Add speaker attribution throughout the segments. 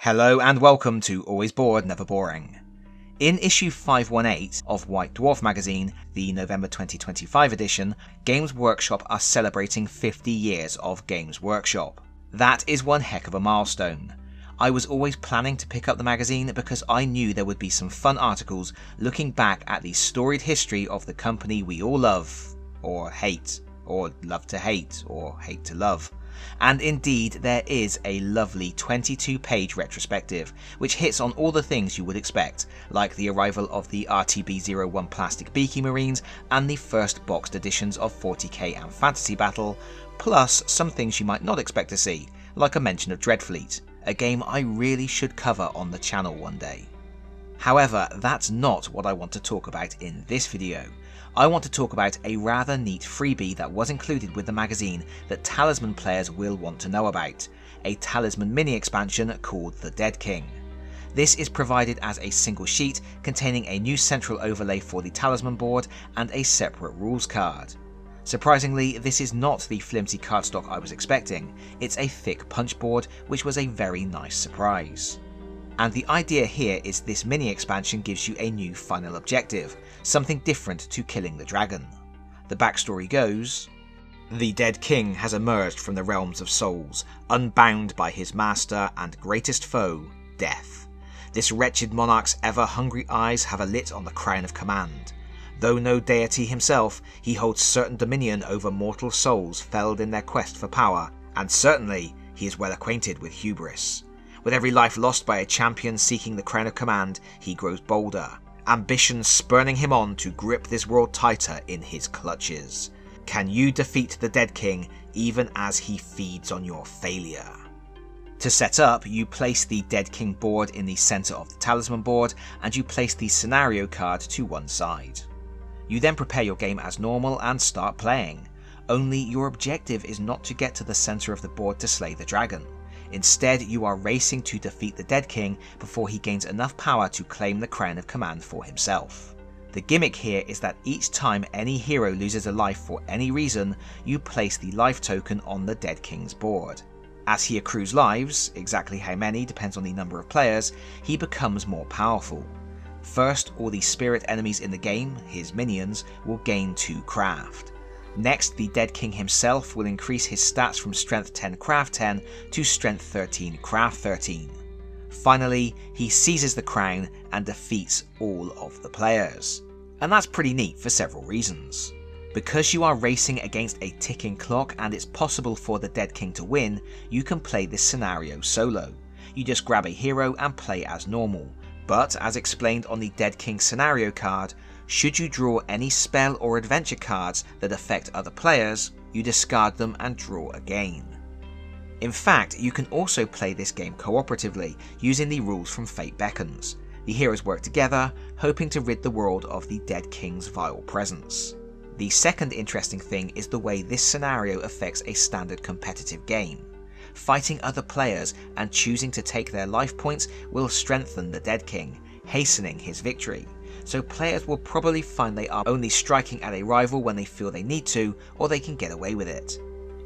Speaker 1: Hello and welcome to Always Bored, Never Boring. In issue 518 of White Dwarf magazine, the November 2025 edition, Games Workshop are celebrating 50 years of Games Workshop. That is one heck of a milestone. I was always planning to pick up the magazine because I knew there would be some fun articles looking back at the storied history of the company we all love, or hate, or love to hate, or hate to love. And indeed there is a lovely 22-page retrospective which hits on all the things you would expect, like the arrival of the RTB-01 plastic Beaky Marines and the first boxed editions of 40k and Fantasy Battle, plus some things you might not expect to see, like a mention of Dreadfleet, a game I really should cover on the channel one day. However, that's not what I want to talk about in this video. I want to talk about a rather neat freebie that was included with the magazine that Talisman players will want to know about, a Talisman mini expansion called The Dead King. This is provided as a single sheet containing a new central overlay for the Talisman board and a separate rules card. Surprisingly, this is not the flimsy cardstock I was expecting, it's a thick punch board, which was a very nice surprise. And the idea here is this mini expansion gives you a new final objective, something different to killing the dragon. The backstory goes: the Dead King has emerged from the realms of souls, unbound by his master and greatest foe, death. This wretched monarch's ever-hungry eyes have alit on the crown of command. Though no deity himself, he holds certain dominion over mortal souls felled in their quest for power, and certainly he is well acquainted with hubris. With every life lost by a champion seeking the crown of command, he grows bolder, ambition spurning him on to grip this world tighter in his clutches. Can you defeat the Dead King even as he feeds on your failure? To set up, you place the Dead King board in the centre of the Talisman board, and you place the scenario card to one side. You then prepare your game as normal and start playing, only your objective is not to get to the centre of the board to slay the dragon. Instead, you are racing to defeat the Dead King before he gains enough power to claim the crown of command for himself. The gimmick here is that each time any hero loses a life for any reason, you place the life token on the Dead King's board. As he accrues lives, exactly how many depends on the number of players, he becomes more powerful. First, all the spirit enemies in the game, his minions, will gain 2 craft. Next, the Dead King himself will increase his stats from Strength 10 Craft 10 to Strength 13 Craft 13. Finally, he seizes the crown and defeats all of the players. And that's pretty neat for several reasons. Because you are racing against a ticking clock and it's possible for the Dead King to win, you can play this scenario solo. You just grab a hero and play as normal. But as explained on the Dead King scenario card, should you draw any spell or adventure cards that affect other players, you discard them and draw again. In fact, you can also play this game cooperatively, using the rules from Fate Beckons. The heroes work together, hoping to rid the world of the Dead King's vile presence. The second interesting thing is the way this scenario affects a standard competitive game. Fighting other players and choosing to take their life points will strengthen the Dead King, hastening his victory. So players will probably find they are only striking at a rival when they feel they need to, or they can get away with it.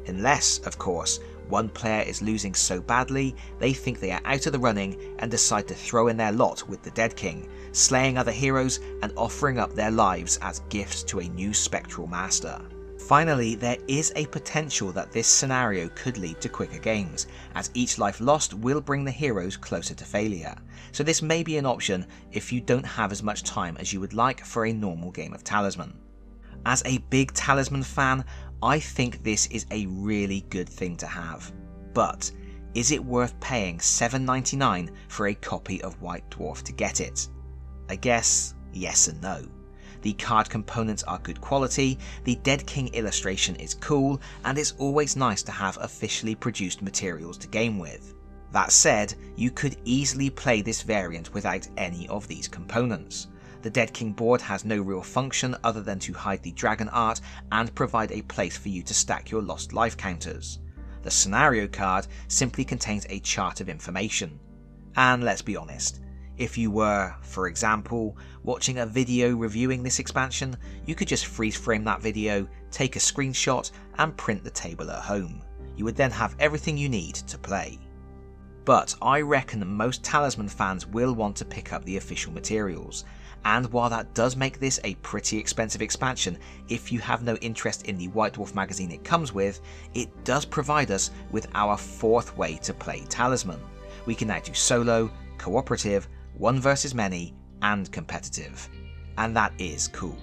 Speaker 1: Unless, of course, one player is losing so badly they think they are out of the running and decide to throw in their lot with the Dead King, slaying other heroes and offering up their lives as gifts to a new spectral master. Finally, there is a potential that this scenario could lead to quicker games, as each life lost will bring the heroes closer to failure, so this may be an option if you don't have as much time as you would like for a normal game of Talisman. As a big Talisman fan, I think this is a really good thing to have, but is it worth paying $7.99 for a copy of White Dwarf to get it? I guess yes and no. The card components are good quality, the Dead King illustration is cool, and it's always nice to have officially produced materials to game with. That said, you could easily play this variant without any of these components. The Dead King board has no real function other than to hide the dragon art and provide a place for you to stack your lost life counters. The scenario card simply contains a chart of information. And let's be honest, if you were, for example, watching a video reviewing this expansion, you could just freeze frame that video, take a screenshot and print the table at home. You would then have everything you need to play. but I reckon most Talisman fans will want to pick up the official materials. And while that does make this a pretty expensive expansion, if you have no interest in the White Dwarf magazine it comes with, it does provide us with our fourth way to play Talisman. We can now do solo, cooperative, one versus many, and competitive. And that is cool.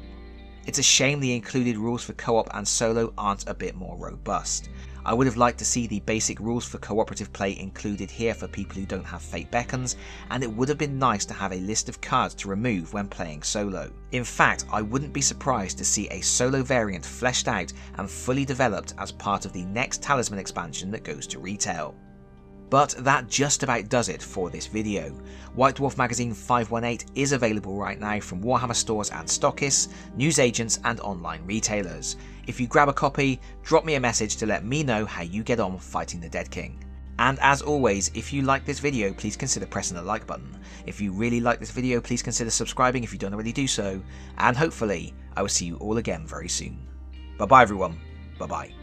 Speaker 1: It's a shame the included rules for co-op and solo aren't a bit more robust. I would have liked to see the basic rules for cooperative play included here for people who don't have Fate Beckons, and it would have been nice to have a list of cards to remove when playing solo. In fact, I wouldn't be surprised to see a solo variant fleshed out and fully developed as part of the next Talisman expansion that goes to retail. But that just about does it for this video. White Dwarf Magazine 518 is available right now from Warhammer stores and stockists, newsagents and online retailers. If you grab a copy, drop me a message to let me know how you get on fighting the Dead King. And as always, if you like this video, please consider pressing the like button. If you really like this video, please consider subscribing if you don't already do so, and hopefully I will see you all again very soon. Bye bye everyone, bye bye.